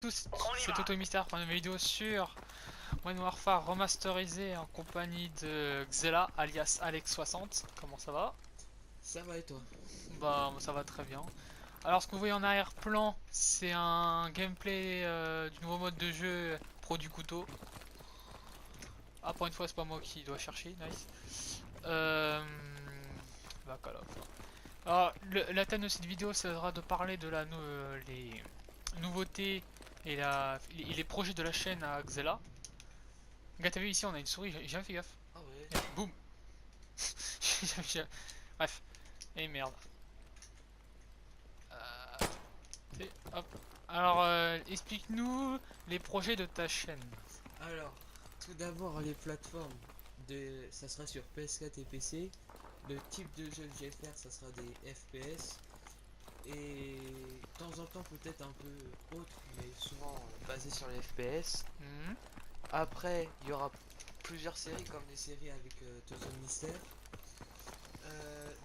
Tous, c'est Toto Mystère pour une vidéo sur Modern Warfare remasterisé en compagnie de Xela alias Alex60. Comment ça va? Ça va et toi? Bah ça va très bien. Alors ce que vous voyez en arrière-plan, c'est un gameplay du nouveau mode de jeu pro du couteau. Ah pour une fois c'est pas moi qui dois chercher, nice. Bah Call of. Alors la thème de cette vidéo ça sera de parler de les nouveautés et les projets de la chaîne à Xela. Gars, t'as vu ici, on a une souris, j'ai jamais fait gaffe. Ah ouais. Et boum. Bref, et merde. Hop. Alors, explique-nous les projets de ta chaîne. Alors, tout d'abord les plateformes ça sera sur PS4 et PC. Le type de jeu que je vais faire, ça sera des FPS. Et de temps en temps peut-être un peu autre, mais souvent basé sur les FPS. Mhm. Après, il y aura plusieurs séries comme des séries avec Toto Mystère.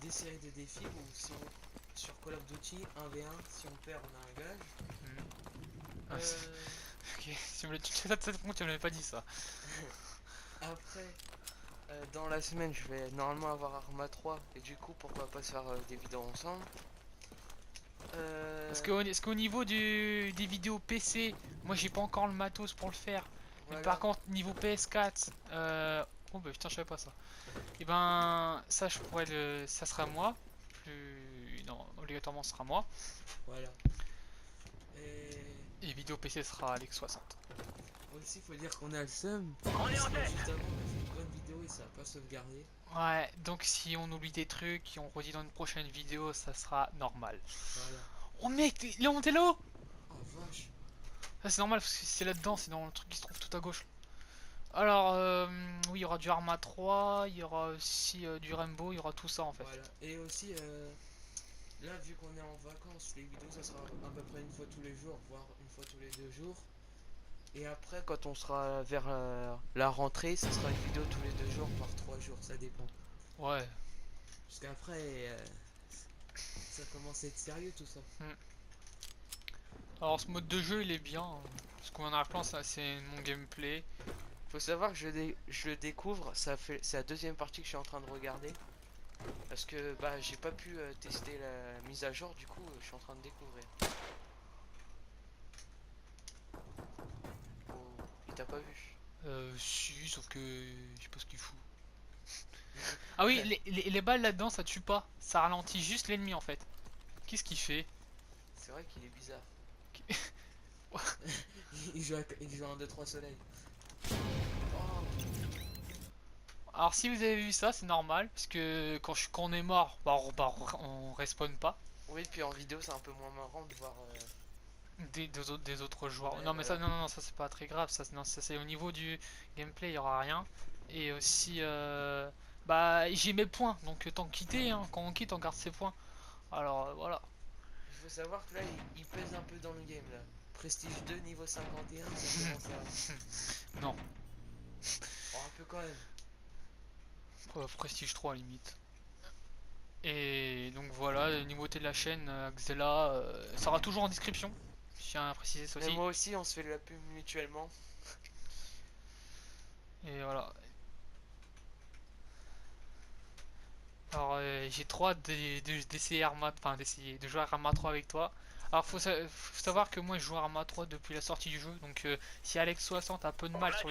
Des séries de défis où si on, sur Call of Duty 1v1, si on perd on a un gage. Mhm. Ah, Euh, ok, tu me l'avais pas dit ça. Après, dans la semaine, je vais normalement avoir Arma 3 et du coup, pourquoi pas se faire des vidéos ensemble. Parce Euh, que, est-ce qu'au niveau des vidéos PC, moi j'ai pas encore le matos pour le faire. Mais par voilà. contre, niveau PS4, oh bah putain, je savais pas ça. Et ben, ça je pourrais ça sera moi. Plus, non, obligatoirement ce sera moi. Voilà. Et Et vidéo PC sera Alex60. aussi, il faut dire qu'on a le seum. Parce que juste avant, on a fait une bonne vidéo et ça n'a pas sauvegardé. Ouais, donc si on oublie des trucs et on redit dans une prochaine vidéo, ça sera normal. Voilà. Oh mec, il est monté là-haut. Oh vache. Ça c'est normal parce que c'est là-dedans, c'est dans le truc qui se trouve tout à gauche. Alors, oui, il y aura du Arma 3, il y aura aussi du Rainbow, il y aura tout ça en fait. Voilà. Et aussi, là, vu qu'on est en vacances, les vidéos, ça sera à peu près une fois tous les jours, voire une fois tous les 2 jours. Et après, quand on sera vers la rentrée, ça sera une vidéo tous les 2 jours, voire 3 jours, ça dépend. Ouais. Parce qu'après, ça commence à être sérieux tout ça. Hmm. Alors ce mode de jeu il est bien, hein. Parce qu'on en arrière-plan, ça c'est mon gameplay. Faut savoir que je le découvre, c'est la deuxième partie que je suis en train de regarder. Parce que bah j'ai pas pu tester la mise à jour, du coup je suis en train de découvrir. Oh, il t'a pas vu. Si, sauf que je sais pas ce qu'il fout. Ah oui, les balles là-dedans ça tue pas, ça ralentit juste l'ennemi en fait. Qu'est-ce qu'il fait? C'est vrai qu'il est bizarre. Il joue en 2-3 soleils. Oh, Alors si vous avez vu ça, c'est normal, parce que quand on est mort, on respawn pas oui, puis en vidéo c'est un peu moins marrant de voir. des autres joueurs. Ouais, Non mais ça, voilà. non, non, non, ça c'est pas très grave, ça, non, ça c'est au niveau du gameplay, il y aura rien. Et aussi, bah j'ai mes points, donc tant quitter, hein, quand on quitte on garde ses points. Alors voilà. Il faut savoir que là il pèse un peu dans le game là. Prestige 2 niveau 51, ça commence à. Non, Oh, un peu quand même. Prestige 3 limite. Et donc voilà, les nouveautés de la chaîne, Xela, ça sera toujours en description. Je tiens à préciser ça Mais aussi. moi aussi on se fait de la pub mutuellement. Et voilà. Alors j'ai trop hâte d'essayer Arma, enfin d'essayer de jouer à Arma 3 avec toi. Alors faut savoir que moi je joue à Arma 3 depuis la sortie du jeu, donc si Alex60 a un peu de mal sur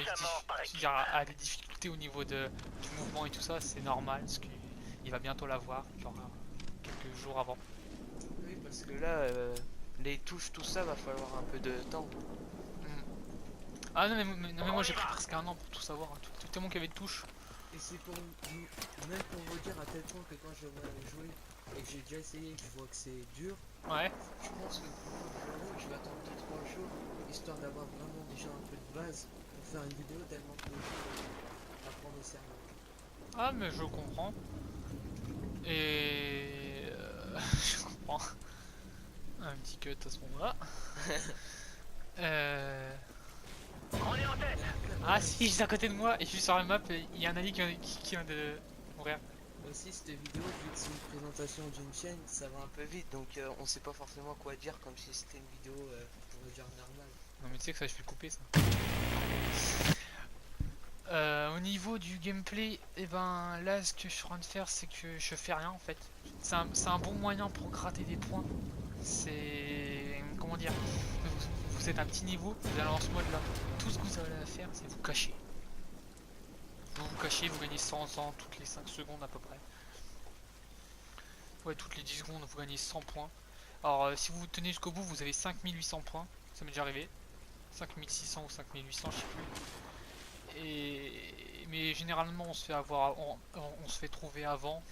a des difficultés au niveau du mouvement et tout ça, c'est normal parce qu'il va bientôt l'avoir, genre quelques jours avant. Oui, parce que là, les touches, tout ça, va falloir un peu de temps. Hmm. Ah non non, mais moi j'ai pris presque un an pour tout savoir, hein. Tout est mon qu'il y avait de touches. Et c'est pour même pour vous dire à tel point que quand je vais jouer et que j'ai déjà essayé et que je vois que c'est dur, Ouais. je pense que pour le jeu, je vais attendre 2-3 jours histoire d'avoir vraiment déjà un peu de base pour faire une vidéo tellement que le jeu apprendre au sérieux. Ah mais je comprends. Et je comprends. Un petit cut à ce moment-là. Euh, Et après Ah voilà, si, juste à côté de moi, et je suis sur la map, il y a un Ali qui vient de mourir. aussi cette vidéo, vu que c'est une présentation d'une chaîne, ça va un peu vite, donc on sait pas forcément quoi dire comme si c'était une vidéo, on va dire normale. Non mais tu sais que ça je vais le couper ça. Au niveau du gameplay, et ben là ce que je suis en train de faire c'est que je fais rien en fait. C'est un bon moyen pour gratter des points. C'est... Comment dire, vous êtes à un petit niveau, vous allez dans ce mode là. Tout ce que vous avez à faire c'est vous cacher. Vous vous cachez, vous gagnez 100 ans toutes les 5 secondes à peu près. Ouais, toutes les 10 secondes vous gagnez 100 points. Alors si vous tenez jusqu'au bout vous avez 5800 points. Ça m'est déjà arrivé. 5600 ou 5800 je sais plus. Mais généralement on se fait avoir, on se fait trouver avant.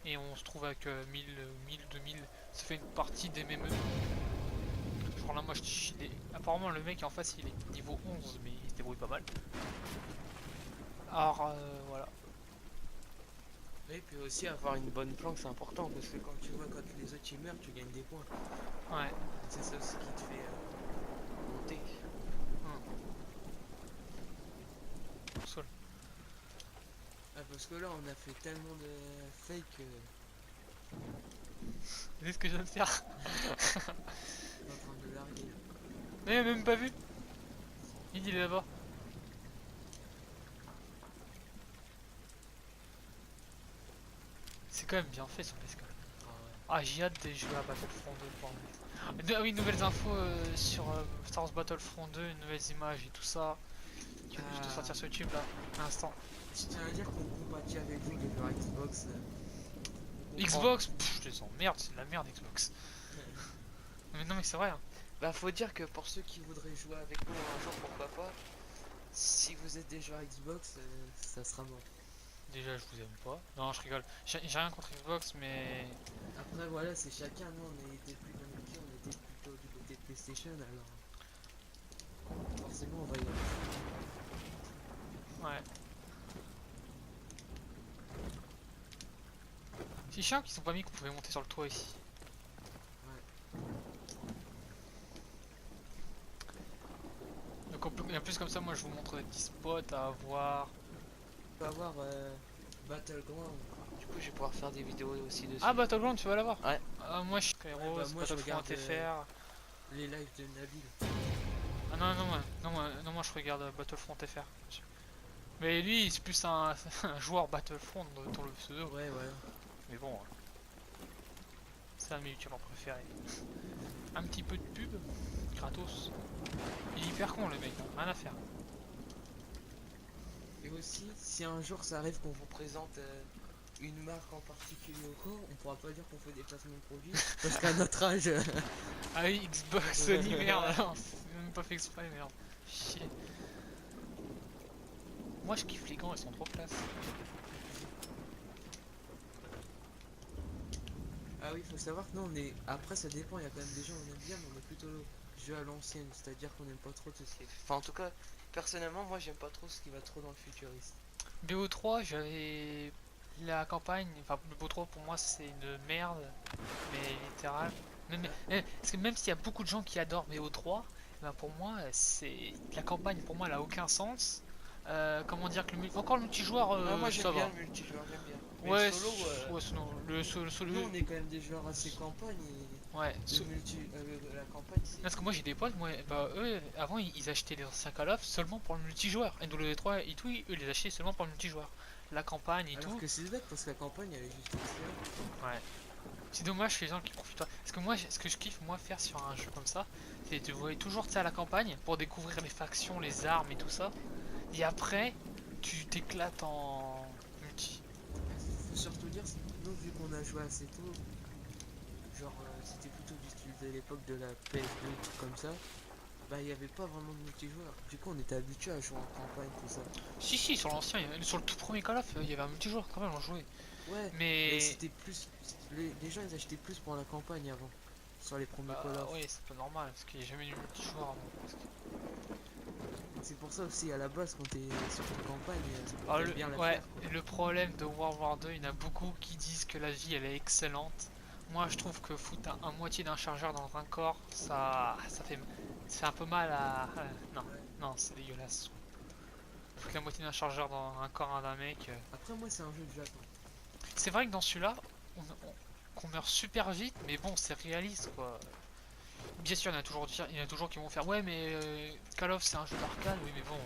Et on se trouve avec 1000, 1000, 2000. Ça fait une partie des MME. Genre là moi apparemment le mec en face il est niveau 11 mais il se débrouille pas mal. Alors voilà. Et puis aussi avoir une bonne planque c'est important parce que quand tu vois quand les autres ils meurent tu gagnes des points. Ouais. C'est ça ce qui te fait monter. Sol. Ah, parce que là on a fait tellement de fake C'est ce que je viens de faire. en train de larguer là. Mais même pas vu. Il est là-bas. C'est quand même bien fait sur PS4. Ah ouais. Ah j'ai hâte de jouer à Battlefront 2 pour Ah oui, nouvelles infos sur Star Wars Battlefront 2, nouvelles images et tout ça. Je dois sortir sur YouTube là, à l'instant. Je tiens à dire qu'on compatit avec vous de leur Xbox. Xbox, pff, je les emmerde, c'est de la merde Xbox. Mais non mais c'est vrai. Hein. Bah faut dire que pour ceux qui voudraient jouer avec nous un jour pourquoi pas, si vous êtes des joueurs Xbox, ça sera bon. Déjà je vous aime pas. Non je rigole. J'ai rien contre Xbox mais... Après voilà c'est chacun, nous on était plus comme qui, on était plutôt du côté de PlayStation alors forcément on va y aller. Ouais. C'est chiant qu'ils ont pas mis qu'on pouvait monter sur le toit ici. Ouais. Donc en plus comme ça moi je vous montre des petits spots à voir. On peut avoir Battleground. Du coup je vais pouvoir faire des vidéos aussi dessus. Ah Battleground tu vas l'avoir. Ouais. Moi je suis Kairos, bah, moi, je Battlefront regarde, FR. Les lives de Nabil. Ah non non moi je regarde Battlefront FR. Mais lui c'est plus un joueur Battlefront dans le pseudo. Ouais voilà. Mais bon. C'est un de mes youtubeurs préférés. Un petit peu de pub. Gratos. Il est hyper con le mec, hein, rien à faire. Et aussi, si un jour ça arrive qu'on vous présente une marque en particulier ou quoi, on pourra pas dire qu'on fait des placements de produits parce qu'à notre âge. Ah oui, Xbox, Sony, merde, non, c'est même pas fait exprès, merde. Chier. Moi je kiffe les gants, ils sont trop classe. Ah oui, faut savoir que nous on est. Après, ça dépend, il y a quand même des gens on aime bien, mais on est plutôt jeu à l'ancienne, c'est-à-dire qu'on aime pas trop tout ce qui est. Enfin, en tout cas, personnellement, moi j'aime pas trop ce qui va trop dans le futuriste. BO3, j'avais la campagne, enfin le BO3 pour moi c'est une merde, mais littéral. Parce que même s'il y a beaucoup de gens qui adorent BO3, ben pour moi c'est la campagne pour moi elle a aucun sens. Comment dire que encore le multijoueur Ah, moi ça j'aime bien va. le multijoueur, j'aime bien. Mais Ouais, le solo, ouais, sinon, le solo. nous on est quand même des joueurs assez campagne et Ouais, la campagne c'est. parce que moi j'ai des potes, moi, bah eux avant ils achetaient les anciens Call of seulement pour le multijoueur. NW3 et tout, eux ils les achetaient seulement pour le multijoueur. La campagne et Alors tout. que c'est bête parce que la campagne elle est juste excellente. Ouais. C'est dommage les gens qui profitent pas. Parce que moi, ce que je kiffe moi faire sur un jeu comme ça, c'est de voir toujours à la campagne pour découvrir les factions, les armes et tout ça. Et après, tu t'éclates en multi. Faut surtout dire, nous vu qu'on a joué assez tôt, genre c'était plutôt du style de l'époque de la PS2, trucs comme ça, bah il n'y avait pas vraiment de multijoueur. Du coup on était habitué à jouer en campagne, tout ça. Si, sur l'ancien, sur le tout premier Call of, il y avait un multijoueur quand même, on jouait. Ouais, mais Mais c'était plus. Les gens ils achetaient plus pour la campagne avant, sur les premiers Call of. oui, c'est pas normal parce qu'il n'y a jamais eu de multijoueur avant. C'est pour ça aussi à la base quand t'es sur ta campagne, Alors, t'aimes bien la ouais, faire, quoi. le problème de World War 2, il y en a beaucoup qui disent que la vie elle est excellente. Moi je trouve que foutre un moitié d'un chargeur dans un corps, ça fait un peu mal non, Ouais. non, c'est dégueulasse. Foutre la moitié d'un chargeur dans un corps d'un mec. Après moi c'est un jeu que j'attends. C'est vrai que dans celui-là, qu'on meurt super vite, mais bon, c'est réaliste quoi. bien sûr, il y en a toujours qui vont faire ouais, mais Call of c'est un jeu d'arcade, oui, mais bon,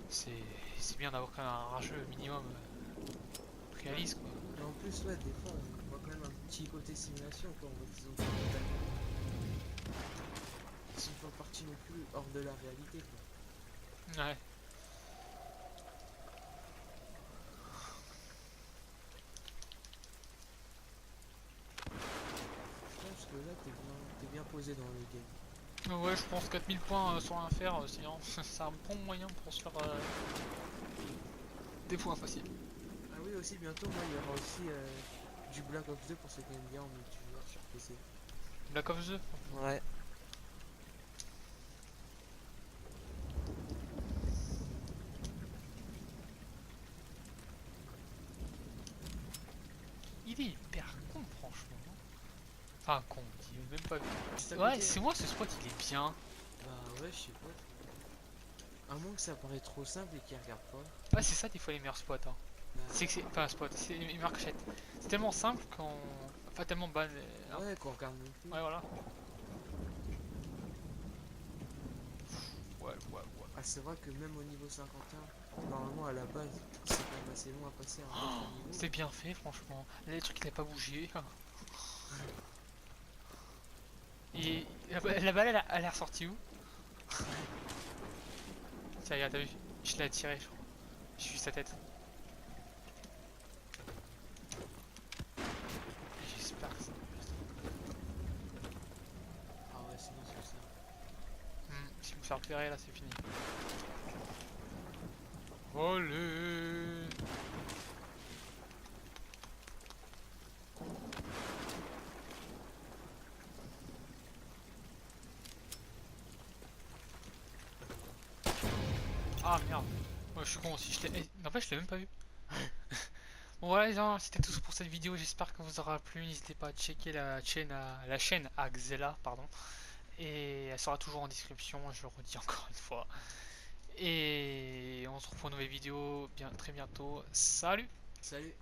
c'est c'est bien d'avoir quand même un jeu minimum Ouais. réaliste quoi. Et en plus, ouais, des fois, on voit quand même un petit côté simulation quand on voit qu'ils ont fait totalement. Ils sont pas partis non plus hors de la réalité, quoi. Ouais. Je pense que là, t'es bien posé dans le game. Ouais, je pense 4000 points sans rien faire, sinon c'est un bon moyen pour se faire des points faciles. Ah oui, aussi, bientôt, moi, il y aura aussi du Black Ops 2 pour ceux qui aiment bien en multijoueur sur PC. Black Ops 2. Ouais. Il est hyper con, franchement. Enfin, con, il est même pas Juste à vu. Ouais, côté. c'est moi ce spot, il est bien. Bah ouais, je sais pas. À moins que ça paraît trop simple et qu'ils regardent pas. Ouais, c'est ça des fois les meilleurs spots. Hein. Bah C'est que c'est. Enfin, un spot, c'est les meilleures cachettes. C'est tellement simple quand. Enfin, tellement bas. Hein. ouais, qu'on regarde même plus. Ouais, voilà. Ouais, ouais, ouais. Ah, c'est vrai que même au niveau 51, normalement à la base, c'est quand même assez long à passer à un autre niveau. C'est bien fait, franchement. Là, les trucs, il a pas bougé. Et la balle, elle est ressortie où? Tiens, regarde, t'as vu? Je l'ai attiré, je crois. J'ai vu sa tête. J'espère que ça. Ah ouais, sinon c'est ça. Si je me fais repérer, là, c'est fini. Olé! Ah merde! Ouais, je suis con aussi. En fait, je l'ai même pas vu. Bon, voilà, les gens, c'était tout pour cette vidéo. J'espère que vous aura plu. N'hésitez pas à checker la chaîne Axela, pardon. Et elle sera toujours en description, je le redis encore une fois. Et on se retrouve pour une nouvelle vidéo bien, très bientôt. Salut! Salut!